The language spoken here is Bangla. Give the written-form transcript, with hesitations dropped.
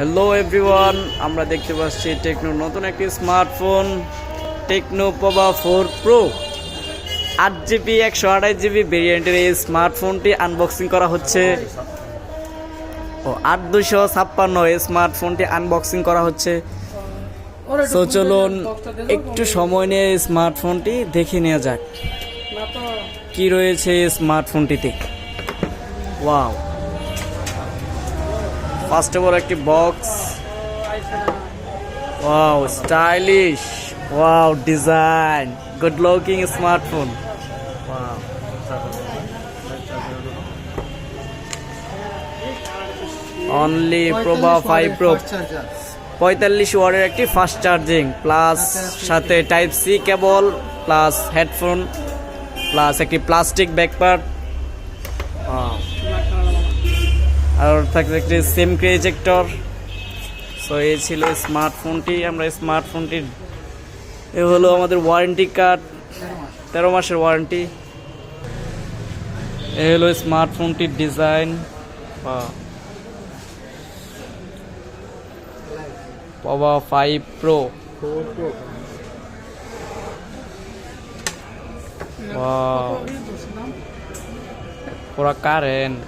হ্যালো এভরিওয়ান, আমরা দেখতে পাচ্ছি টেকনোর নতুন একটি smartphone techno Pova 4 pro 8GB 128GB ভেরিয়েন্টের এই স্মার্টফোনটি আনবক্সিং করা হচ্ছে। 8256 এই স্মার্টফোনটি আনবক্সিং করা হচ্ছে। তো চলুন একটু সময় নিয়ে স্মার্টফোনটি দেখে নেওয়া যাক কি রয়েছে এই স্মার্টফোনটিতে। ওয়াও, ফার্স্ট অফ অল একটি box. Wow, stylish, wow design, good looking smartphone. Wow, only Pova 5 Pro 45 ওয়াটের একটি ফাস্ট চার্জিং প্লাস সাথে type C cable plus headphone plus একটি প্লাস্টিক ব্যাকপ্যাড আর থাকছে একটি সিম ইজেক্টর। সো এই ছিল স্মার্টফোনটি। আমরা স্মার্টফোনটির এ হলো আমাদের ওয়ারেন্টি কার্ড, 13 মাসের ওয়ারেন্টি। এ হলো স্মার্টফোনটির ডিজাইন। Pova 5 pro. পুরা কারেন্ট।